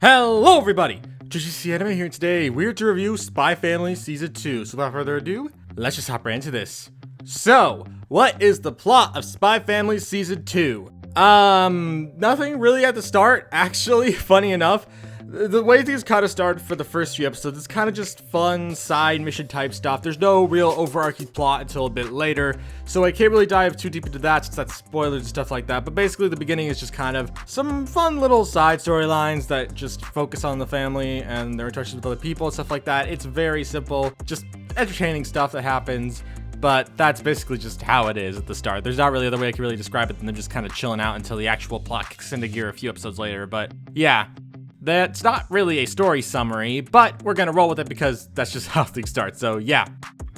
Hello everybody! JGC Anime here, and today we're to review Spy Family Season 2. So without further ado, let's just hop right into this. So, what is the plot of Spy Family Season 2? Nothing really at the start, actually, funny enough. The way things kind of started for the first few episodes, it's kind of just fun side mission type stuff. There's no real overarching plot until a bit later, so I can't really dive too deep into that since that's spoilers and stuff like that. But basically the beginning is just kind of some fun little side storylines that just focus on the family and their interactions with other people and stuff like that. It's very simple, just entertaining stuff that happens. But that's basically just how it is at the start. There's not really other way I can really describe it than they're just kind of chilling out until the actual plot kicks into gear a few episodes later. But yeah. That's not really a story summary, but we're gonna roll with it because that's just how things start, so yeah.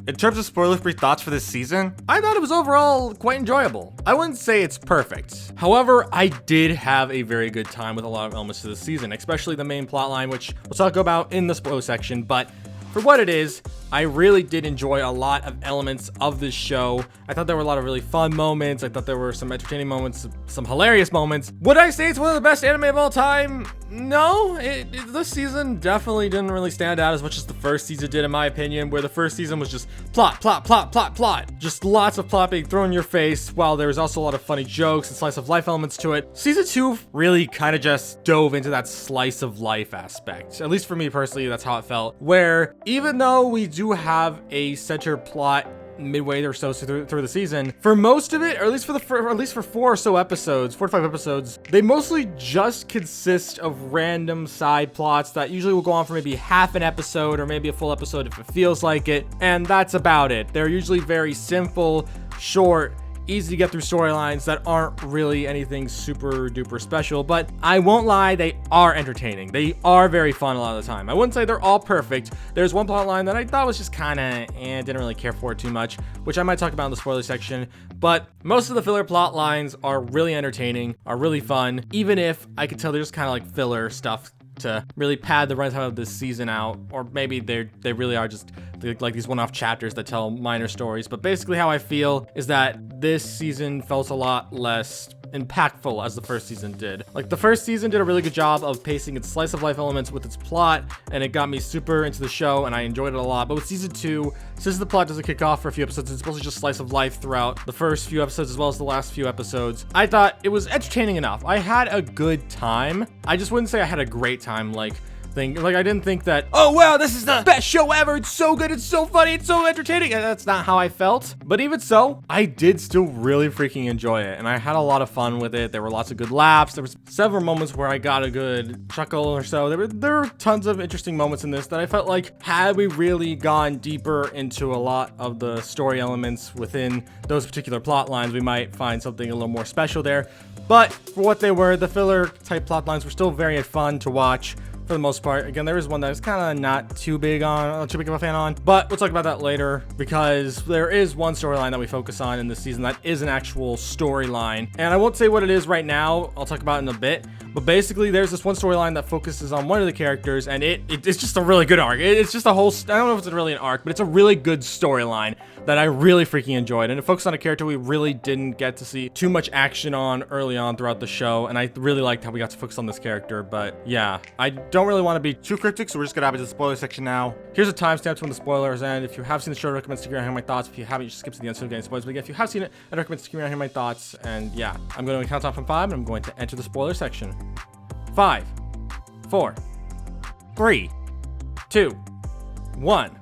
In terms of spoiler-free thoughts for this season, I thought it was overall quite enjoyable. I wouldn't say it's perfect. However, I did have a very good time with a lot of elements to this season, especially the main plotline, which we'll talk about in the spoiler section, but for what it is, I really did enjoy a lot of elements of this show. I thought there were a lot of really fun moments. I thought there were some entertaining moments, some hilarious moments. Would I say it's one of the best anime of all time? No, this season definitely didn't really stand out as much as the first season did, in my opinion, where the first season was just plot. Just lots of plot being thrown in your face, while there was also a lot of funny jokes and slice of life elements to it. Season 2 really kind of just dove into that slice of life aspect. At least for me personally, that's how it felt. Where even though we do have a center plot midway or so through the season, for most of it, or at least for 4 or so episodes, 4 to 5 episodes, they mostly just consist of random side plots that usually will go on for maybe half an episode or maybe a full episode if it feels like it, and that's about it. They're usually very simple, short, easy to get through storylines that aren't really anything super duper special, but I won't lie, they are entertaining. They are very fun a lot of the time. I wouldn't say they're all perfect. There's one plot line that I thought was just kind of didn't really care for it too much, which I might talk about in the spoiler section, but most of the filler plot lines are really entertaining, are really fun, even if I could tell they're just kind of like filler stuff to really pad the runtime of this season out, or maybe they really are just like these one-off chapters that tell minor stories. But basically how I feel is that this season felt a lot less impactful as the first season did. Like, the first season did a really good job of pacing its slice of life elements with its plot, and it got me super into the show and I enjoyed it a lot. But with season 2, since the plot doesn't kick off for a few episodes, it's mostly just slice of life throughout the first few episodes as well as the last few episodes, I thought it was entertaining enough. I had a good time. I just wouldn't say I had a great time. I didn't think that, oh wow, this is the best show ever, it's so good, it's so funny, it's so entertaining. And that's not how I felt. But even so, I did still really freaking enjoy it, and I had a lot of fun with it. There were lots of good laughs. There was several moments where I got a good chuckle or so. There were tons of interesting moments in this that I felt like, had we really gone deeper into a lot of the story elements within those particular plot lines, we might find something a little more special there. But for what they were, the filler type plot lines were still very fun to watch. For the most part. Again, there is one that is kind of not too big of a fan on, but we'll talk about that later, because there is one storyline that we focus on in this season that is an actual storyline, and I won't say what it is right now. I'll talk about it in a bit. But basically, there's this one storyline that focuses on one of the characters, and it's just a really good arc. It's just a whole, I don't know if it's really an arc, but it's a really good storyline that I really freaking enjoyed. And it focused on a character we really didn't get to see too much action on early on throughout the show, and I really liked how we got to focus on this character. But yeah, I don't really want to be too cryptic, so we're just gonna hop into the spoiler section now. Here's a timestamp to when the spoilers end. If you have seen the show, I recommend sticking around here my thoughts. If you haven't, you just skip to the end so you don't get any spoilers. But again, if you have seen it, I recommend sticking around here my thoughts. And yeah, I'm going to count down from 5, and I'm going to enter the spoiler section. 5, 4, 3, 2, 1.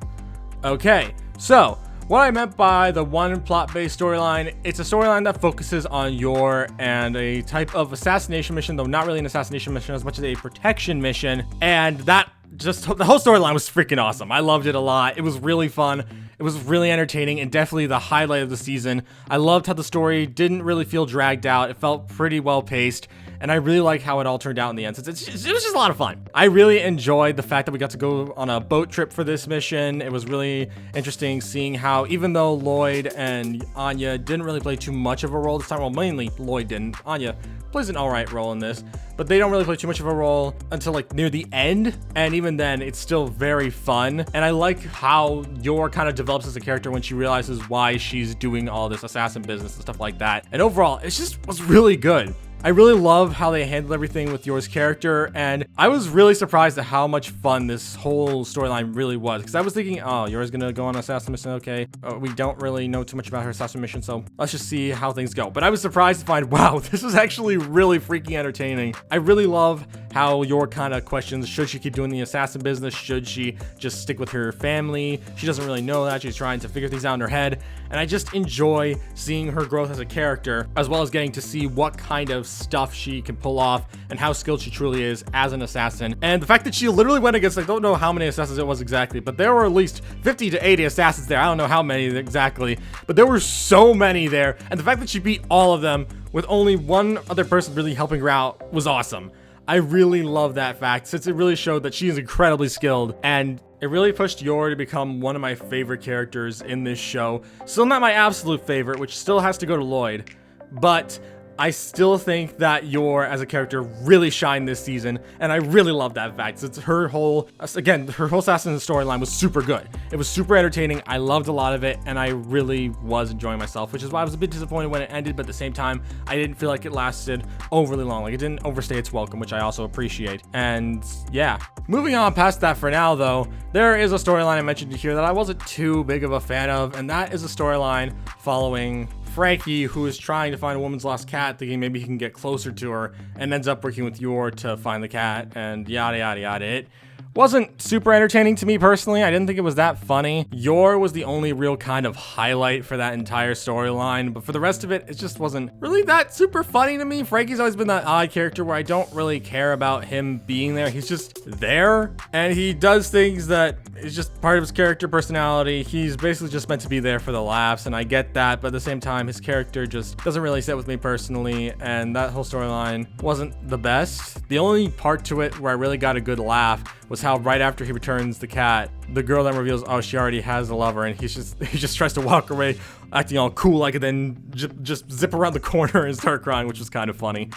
Okay, so what I meant by the one plot-based storyline, it's a storyline that focuses on Yor and a type of assassination mission, though not really an assassination mission as much as a protection mission. And that just, the whole storyline was freaking awesome. I loved it a lot. It was really fun. It was really entertaining and definitely the highlight of the season. I loved how the story didn't really feel dragged out. It felt pretty well paced. And I really like how it all turned out in the end. It was just a lot of fun. I really enjoyed the fact that we got to go on a boat trip for this mission. It was really interesting seeing how, even though Lloyd and Anya didn't really play too much of a role this time, well, mainly Lloyd didn't. Anya plays an alright role in this, but they don't really play too much of a role until like near the end. And even then, it's still very fun. And I like how Yor kind of develops as a character when she realizes why she's doing all this assassin business and stuff like that. And overall, it just was really good. I really love how they handled everything with Yor's character, and I was really surprised at how much fun this whole storyline really was, because I was thinking, oh, Yor's gonna go on an assassin mission, okay. We don't really know too much about her assassin mission, so let's just see how things go. But I was surprised to find, wow, this is actually really freaking entertaining. I really love how Yor kind of questions, should she keep doing the assassin business? Should she just stick with her family? She doesn't really know that. She's trying to figure things out in her head. And I just enjoy seeing her growth as a character, as well as getting to see what kind of stuff she can pull off and how skilled she truly is as an assassin. And the fact that she literally went against, I don't know how many assassins it was exactly, but there were at least 50 to 80 assassins there. I don't know how many exactly, but there were so many there. And the fact that she beat all of them with only one other person really helping her out was awesome. I really love that fact, since it really showed that she is incredibly skilled, and it really pushed Yor to become one of my favorite characters in this show. Still not my absolute favorite, which still has to go to Lloyd, but I still think that Yor as a character really shined this season, and I really love that fact. It's her whole assassin storyline was super good. It was super entertaining. I loved a lot of it, and I really was enjoying myself, which is why I was a bit disappointed when it ended, but at the same time, I didn't feel like it lasted overly long. Like, it didn't overstay its welcome, which I also appreciate. And yeah, moving on past that for now, though, there is a storyline I mentioned here that I wasn't too big of a fan of, and that is a storyline following Frankie, who is trying to find a woman's lost cat, thinking maybe he can get closer to her, and ends up working with Yor to find the cat, and yada yada yada. It wasn't super entertaining to me personally. I didn't think it was that funny. Yor was the only real kind of highlight for that entire storyline, but for the rest of it, it just wasn't really that super funny to me. Frankie's always been that odd character where I don't really care about him being there. He's just there, and he does things that is just part of his character personality. He's basically just meant to be there for the laughs, and I get that, but at the same time, his character just doesn't really sit with me personally, and that whole storyline wasn't the best. The only part to it where I really got a good laugh was how right after he returns the cat, the girl then reveals, oh, she already has a lover, and he just tries to walk away acting all cool, like, and then just zip around the corner and start crying, which was kind of funny.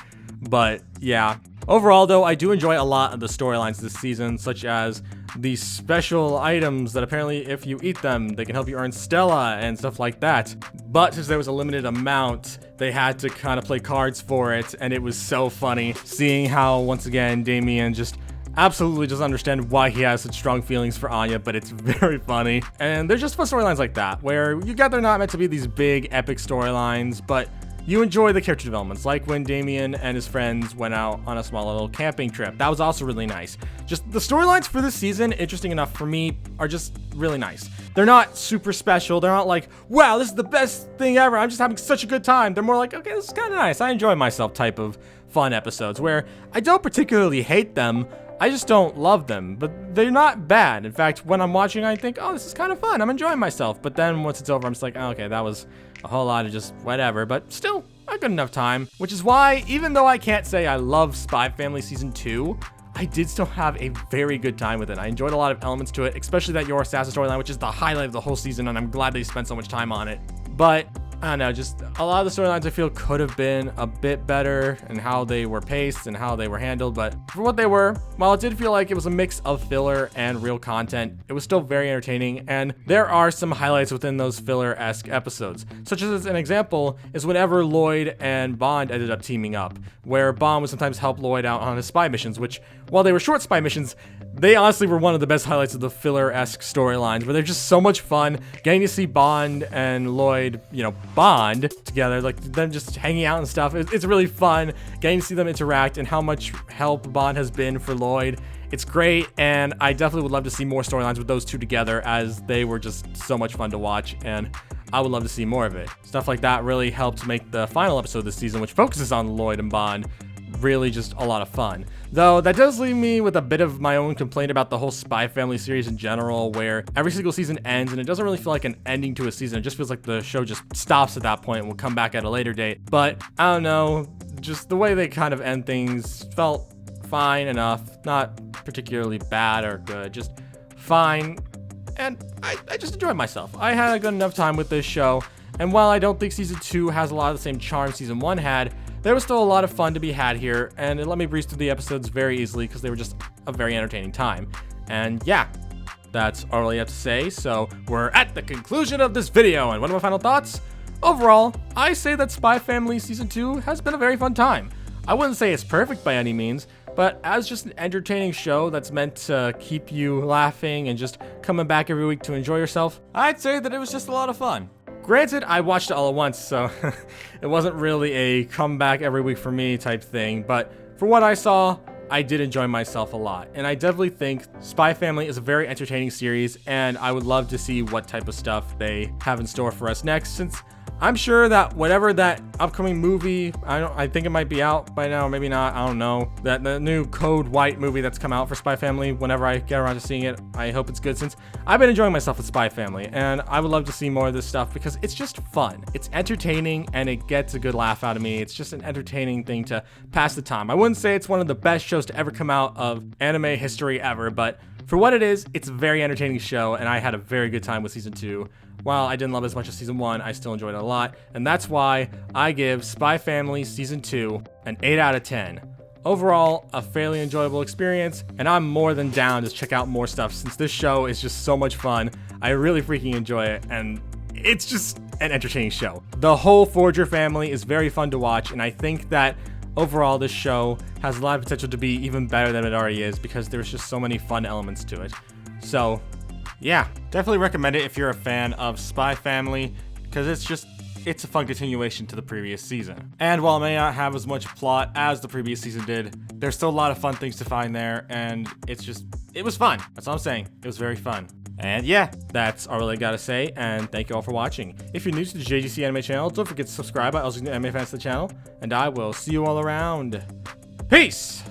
But yeah, overall though, I do enjoy a lot of the storylines this season, such as these special items that apparently if you eat them, they can help you earn Stella and stuff like that. But since there was a limited amount, they had to kind of play cards for it, and it was so funny seeing how, once again, Damien just absolutely doesn't understand why he has such strong feelings for Anya, but it's very funny. And there's just fun storylines like that, where you get they're not meant to be these big epic storylines, but you enjoy the character developments, like when Damien and his friends went out on a small little camping trip. That was also really nice. Just the storylines for this season, interesting enough for me, are just really nice. They're not super special. They're not like, wow, this is the best thing ever. I'm just having such a good time. They're more like, okay, this is kind of nice. I enjoy myself type of fun episodes where I don't particularly hate them. I just don't love them, but they're not bad. In fact, when I'm watching, I think, oh, this is kind of fun. I'm enjoying myself. But then once it's over, I'm just like, oh, okay, that was a whole lot of just whatever, but still a good enough time. Which is why, even though I can't say I love Spy Family Season 2, I did still have a very good time with it. I enjoyed a lot of elements to it, especially that Yor Assassin storyline, which is the highlight of the whole season, and I'm glad they spent so much time on it. But I don't know, just a lot of the storylines I feel could have been a bit better in how they were paced and how they were handled, but for what they were, while it did feel like it was a mix of filler and real content, it was still very entertaining, and there are some highlights within those filler-esque episodes. Such as an example is whenever Lloyd and Bond ended up teaming up, where Bond would sometimes help Lloyd out on his spy missions, which, while they were short spy missions, they honestly were one of the best highlights of the filler-esque storylines, where they're just so much fun, getting to see Bond and Lloyd, bond together, like them just hanging out and stuff. It's really fun getting to see them interact and how much help Bond has been for Lloyd. It's great, and I definitely would love to see more storylines with those two together, as they were just so much fun to watch, and I would love to see more of it. Stuff like that really helped make the final episode this season, which focuses on Lloyd and Bond, really just a lot of fun. Though that does leave me with a bit of my own complaint about the whole Spy Family series in general, where every single season ends and it doesn't really feel like an ending to a season. It just feels like the show just stops at that point and will come back at a later date. But I don't know, just the way they kind of end things felt fine enough, not particularly bad or good, just fine. And I just enjoyed myself. I had a good enough time with this show, and while I don't think season 2 has a lot of the same charm season 1 had, there was still a lot of fun to be had here, and it let me breeze through the episodes very easily because they were just a very entertaining time. And yeah, that's all I have to say, so we're at the conclusion of this video, and what are my final thoughts? Overall, I say that Spy Family Season 2 has been a very fun time. I wouldn't say it's perfect by any means, but as just an entertaining show that's meant to keep you laughing and just coming back every week to enjoy yourself, I'd say that it was just a lot of fun. Granted, I watched it all at once, so it wasn't really a comeback every week for me type thing, but for what I saw, I did enjoy myself a lot, and I definitely think Spy Family is a very entertaining series, and I would love to see what type of stuff they have in store for us next, since I'm sure that whatever that upcoming movie, I think it might be out by now, maybe not, I don't know, that the new Code White movie that's come out for Spy Family, whenever I get around to seeing it, I hope it's good, since I've been enjoying myself with Spy Family, and I would love to see more of this stuff because it's just fun. It's entertaining, and it gets a good laugh out of me. It's just an entertaining thing to pass the time. I wouldn't say it's one of the best shows to ever come out of anime history ever, but for what it is, it's a very entertaining show, and I had a very good time with season 2. While I didn't love it as much as season 1, I still enjoyed it a lot, and that's why I give Spy Family season 2 an 8 out of 10. Overall, a fairly enjoyable experience, and I'm more than down to check out more stuff since this show is just so much fun. I really freaking enjoy it, and it's just an entertaining show. The whole Forger family is very fun to watch, and I think that overall this show has a lot of potential to be even better than it already is because there's just so many fun elements to it. So, yeah, definitely recommend it if you're a fan of Spy Family, because it's a fun continuation to the previous season. And while it may not have as much plot as the previous season did, there's still a lot of fun things to find there, and it was fun. That's all I'm saying. It was very fun. And yeah, that's all I gotta say, and thank you all for watching. If you're new to the JGC Anime channel, don't forget to subscribe. I also do anime fans to the channel, and I will see you all around. Peace!